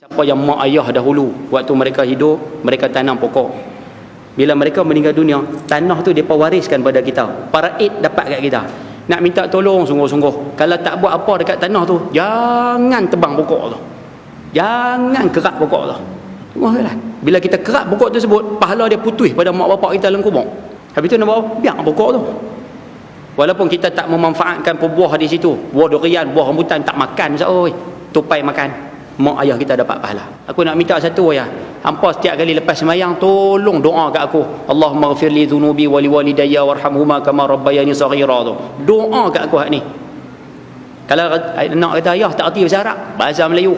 Siapa yang mak ayah dahulu, waktu mereka hidup, mereka tanam pokok. Bila mereka meninggal dunia, tanah tu mereka wariskan pada kita. Paraid dapat kat kita. Nak minta tolong sungguh-sungguh. Kalau tak buat apa dekat tanah tu, jangan tebang pokok tu. Jangan kerak pokok tu. Tengoklah. Bila kita kerak pokok tersebut, pahala dia putus pada mak bapak kita dalam kubur. Habis tu nak buat apa? Biar pokok tu. Walaupun kita tak memanfaatkan buah di situ, buah durian, buah rambutan tak makan sah, tupai makan. Mak ayah kita dapat pahala. Aku nak minta satu ya. Hampa setiap kali lepas sembahyang tolong doa kat aku. Allahumma ghfirli dhunubi wa liwalidayya warhamhuma kama rabbayani saghira tu. Doa kat aku hak ni. Kalau anak kata ayah tak erti bahasa Arab, bahasa Melayu.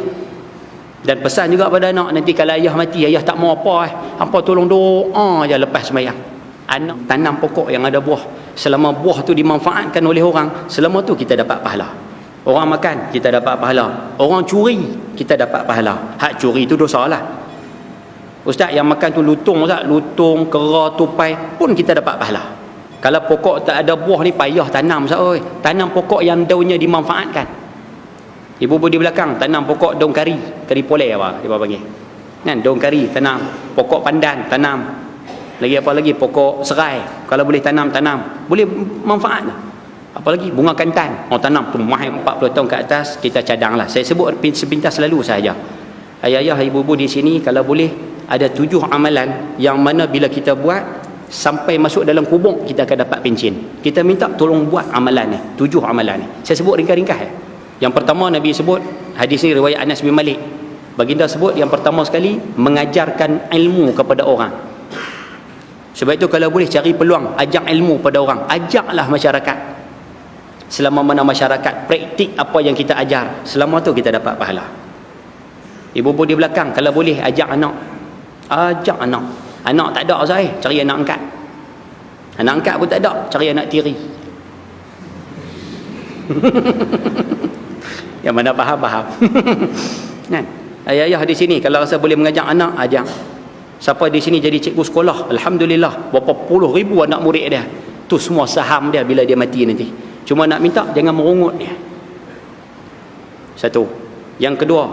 Dan pesan juga pada anak, nanti kalau ayah mati, ayah tak mau apa hampa tolong doa aja lepas sembahyang. Anak tanam pokok yang ada buah. Selama buah tu dimanfaatkan oleh orang, selama tu kita dapat pahala. Orang makan, kita dapat pahala. Orang curi, kita dapat pahala. Hak curi itu dosa lah. Ustaz, yang makan tu lutung, Ustaz, lutung, kera, tupai pun kita dapat pahala. Kalau pokok tak ada buah ni, payah tanam, Ustaz. Tanam pokok yang daunnya dimanfaatkan. Ibu-ibu di belakang tanam pokok daun kari, kari poleh apa dia panggil. Kan, daun kari tanam, pokok pandan tanam. Lagi apa lagi? Pokok serai. Kalau boleh tanam. Boleh manfaat. Apalagi bunga kantan, tanam tu mahal 40 tahun ke atas, kita cadanglah. Saya sebut sepintas selalu sahaja. Ayah-ayah, ibu-ibu di sini, kalau boleh ada 7 amalan yang mana bila kita buat sampai masuk dalam kubur kita akan dapat pencen. Kita minta tolong buat amalan ni, 7 amalan ni. Saya sebut ringkas-ringkas ya. Yang pertama Nabi sebut, hadis ni riwayat Anas bin Malik. Baginda sebut yang pertama sekali mengajarkan ilmu kepada orang. Sebab itu kalau boleh cari peluang ajak ilmu pada orang, ajaklah masyarakat. Selama mana masyarakat praktik apa yang kita ajar, selama tu kita dapat pahala. Ibu-ibu di belakang, kalau boleh ajak anak. Ajak anak. Anak tak ada saya, cari anak angkat. Anak angkat pun tak ada, cari anak tiri. Yang mana faham-faham. Kan? Ayah-ayah di sini kalau rasa boleh mengajak anak, ajak. Siapa di sini jadi cikgu sekolah, alhamdulillah, berapa puluh ribu anak murid dia. Tu semua saham dia bila dia mati nanti. Cuma nak minta jangan merungut dia. Satu. Yang kedua,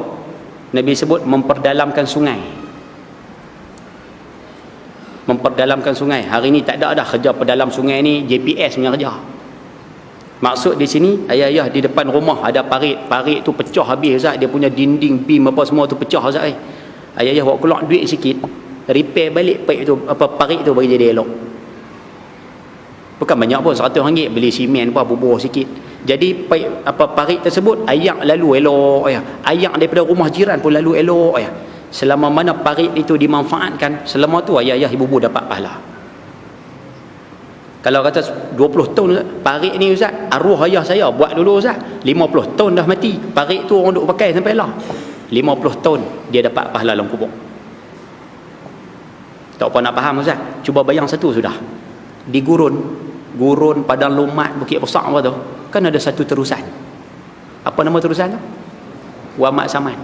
Nabi sebut memperdalamkan sungai. Memperdalamkan sungai. Hari ni tak ada dah kerja perdalam sungai ni, JPS punya kerja. Maksud di sini, ayah-ayah di depan rumah ada parit. Parit tu pecah habis, Ustaz. Dia punya dinding, beam apa semua tu pecah, Ustaz. Ayah-ayah bawa keluar duit sikit, repair balik parit tu, parit tu bagi jadi elok. Bukan banyak pun, RM100 beli simen apa bubuh sikit. Jadi parit tersebut ayak lalu elok ya. Ayak daripada rumah jiran pun lalu elok ya. Selama mana parit itu dimanfaatkan, selama tu ayah-ayah ibu-ibu dapat pahala. Kalau kata 20 tahun parit ni Ustaz, arwah ayah saya buat dulu Ustaz, 50 tahun dah mati, parit tu orang duk pakai sampai lah 50 tahun dia dapat pahala dalam kubur. Tak apa nak faham Ustaz, cuba bayang satu sudah. Di gurun Padang Lumat Bukit Besar apa tu, kan ada satu terusan. Apa nama terusan tu? Wamak Saman.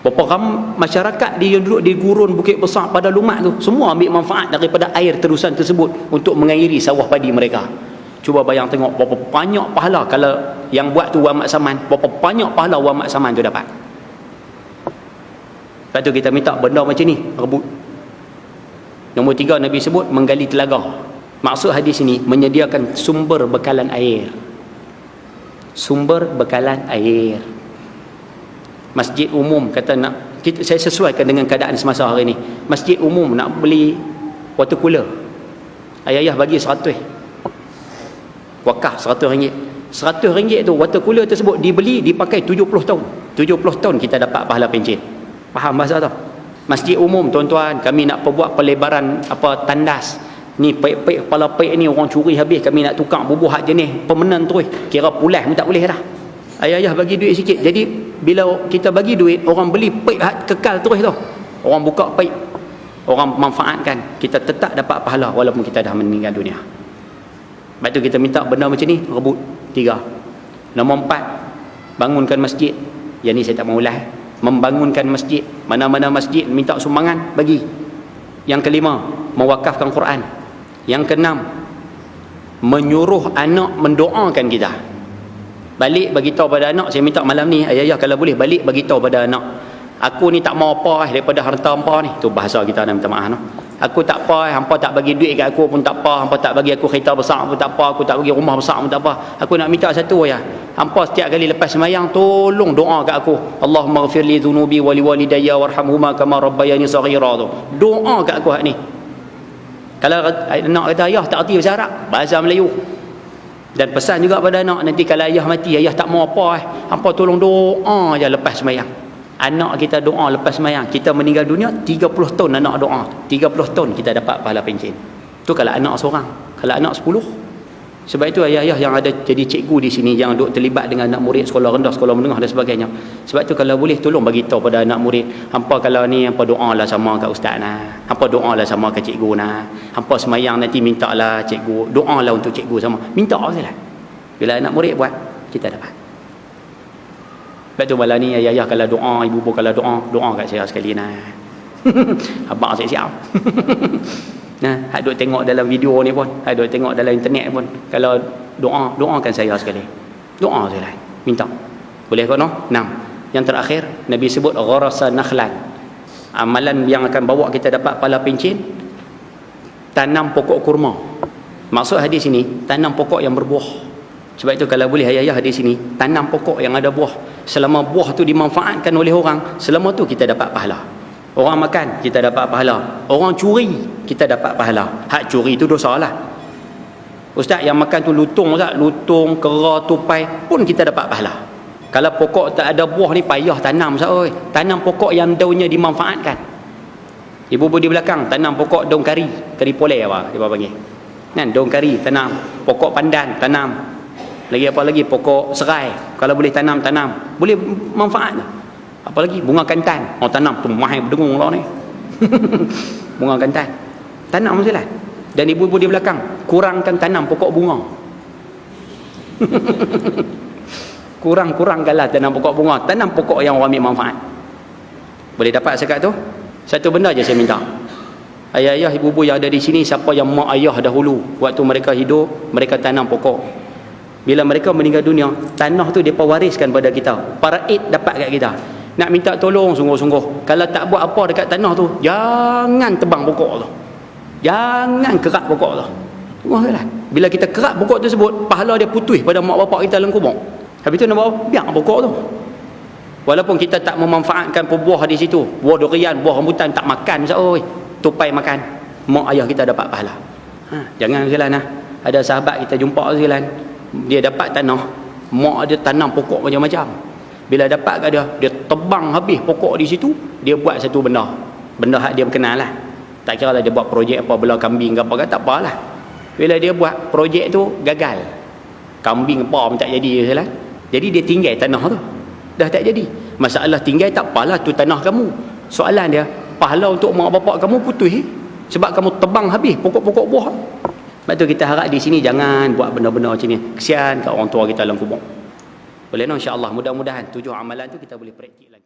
Berapa ramai masyarakat dia duduk di gurun Bukit Besar Padang Lumat tu, semua ambil manfaat daripada air terusan tersebut untuk mengairi sawah padi mereka. Cuba bayang tengok berapa banyak pahala kalau yang buat tu Wamak Saman, berapa banyak pahala Wamak Saman tu dapat. Lepas tu kita minta benda macam ni rebut. Nombor 3 Nabi sebut menggali telaga. Maksud hadis ini menyediakan sumber bekalan air. Sumber bekalan air. Masjid umum kata nak, saya sesuaikan dengan keadaan semasa hari ni. Masjid umum nak beli water cooler, ayah-ayah bagi 100. Wakaf RM100. RM100 tu water cooler tersebut dibeli dipakai 70 tahun. 70 tahun kita dapat pahala pencen. Faham bahasa tu? Masjid umum tuan-tuan, kami nak perbuat pelebaran tandas. Ni paik-paik kepala paik ni orang curi habis, kami nak tukar bubuh hak jenis permanent terus. Kira pulas pun tak boleh dah. Ayah-ayah bagi duit sikit. Jadi bila kita bagi duit, orang beli paik hak kekal terus tu. Orang buka paik, orang manfaatkan, kita tetap dapat pahala walaupun kita dah meninggal dunia. Lepas tu kita minta benda macam ni rebut. 3. Nombor 4, bangunkan masjid. Yang ni saya tak mau ulas. Membangunkan masjid, mana-mana masjid minta sumbangan bagi. Yang kelima, mewakafkan Quran. Yang keenam, menyuruh anak mendoakan kita. Balik bagi tahu pada anak, saya minta malam ni ayah kalau boleh balik bagi tahu pada anak, aku ni tak mau apa daripada harta hampa ni. Tu bahasa kita nak minta maaf. Aku tak apa, hampa tak bagi duit kat aku pun tak apa, hampa tak bagi aku kereta besar pun tak apa, aku tak bagi rumah besar pun tak apa. Aku nak minta satu ya. Hampa setiap kali lepas sembahyang tolong doa kat aku. Allahumma ghfir li dhunubi wa li walidayya warhamhuma kama rabbayani saghira tu. Doa kat aku hak ni. Kalau anak kata ayah tak erti bahasa Arab, bahasa Melayu. Dan pesan juga pada anak, nanti kalau ayah mati, ayah tak mau apa hampa tolong doa je lepas sembahyang. Anak kita doa lepas sembahyang, kita meninggal dunia 30 tahun anak doa, 30 tahun kita dapat pahala pencen. Tu kalau anak seorang. Kalau anak 10. Sebab itu ayah-ayah yang ada jadi cikgu di sini, yang duk terlibat dengan anak murid sekolah rendah, sekolah menengah dan sebagainya. Sebab tu kalau boleh tolong bagi tahu pada anak murid, hampa kalau ni hampa doalah sama kat ustaz nah, hampa doalah sama kat cikgu nah, hampa sembahyang nanti mintalah cikgu, doalah untuk cikgu sama, minta sajalah. Bila anak murid buat, kita dapat. Sebab tu malam ni ayah-ayah kalau doa, ibu-ibu kalau doa kat saya sekali nah. Abang saya siap. Nah, hak duk tengok dalam video ni pun, hak duk tengok dalam internet pun, kalau doakan saya sekali. Doa sajalah, minta. Boleh ke no? 6. Yang terakhir, Nabi sebut gharasa nakhlan. Amalan yang akan bawa kita dapat pahala pencen, tanam pokok kurma. Maksud hadis ini, tanam pokok yang berbuah. Sebab itu kalau boleh ayah-ayah di sini tanam pokok yang ada buah. Selama buah tu dimanfaatkan oleh orang, selama tu kita dapat pahala. Orang makan, kita dapat pahala. Orang curi, kita dapat pahala. Hak curi tu dosa lah. Ustaz, yang makan tu lutung, Ustaz, lutung, kera, tupai pun kita dapat pahala. Kalau pokok tak ada buah ni payah tanam, Ustaz oi. Tanam pokok yang daunnya dimanfaatkan. Ibu-ibu di belakang tanam pokok daun kari, kari poleh apa dia panggil. Kan daun kari tanam, pokok pandan tanam. Lagi apa lagi, pokok serai, kalau boleh tanam, boleh manfaat. Apa lagi, bunga kantan, tanam tu mahal berdengung lah ni. Bunga kantan tanam sajalah. Dan ibu-ibu di belakang kurangkan tanam pokok bunga. Kurangkanlah tanam pokok bunga, tanam pokok yang orang ambil manfaat. Boleh dapat sekat tu. Satu benda je saya minta, ayah-ayah, ibu-ibu yang ada di sini, siapa yang mak ayah dahulu waktu mereka hidup, mereka tanam pokok. Bila mereka meninggal dunia, tanah tu mereka wariskan pada kita. Paraid dapat kat kita. Nak minta tolong sungguh-sungguh, kalau tak buat apa dekat tanah tu, jangan tebang pokok tu, jangan kerak pokok tu. Tengoklah, bila kita kerak pokok tersebut, pahala dia putus pada mak bapak kita dalam kubur. Habis tu nak bawa biar pokok tu. Walaupun kita tak memanfaatkan buah di situ, buah durian, buah rambutan tak makan, oi, tupai makan, mak ayah kita dapat pahala. Jangan jalan nah. Ada sahabat kita jumpa jalan, dia dapat tanah, mak dia tanam pokok macam-macam. Bila dapat kat dia tebang habis pokok di situ, dia buat satu benda hak dia berkenal lah. Tak kira lah dia buat projek apa, belah kambing ke apa, tak apalah. Bila dia buat projek tu gagal, kambing apa pun tak jadi salah. Jadi dia tinggal tanah tu, dah tak jadi. Masalah tinggal tak apalah, tu tanah kamu. Soalan dia, pahala untuk mak bapak kamu putus sebab kamu tebang habis pokok-pokok buah. Sebab tu kita harap di sini jangan buat benda-benda macam ni. Kesian kat orang tua kita dalam kubur. Boleh no, insya-Allah, mudah-mudahan 7 amalan tu kita boleh praktik lagi.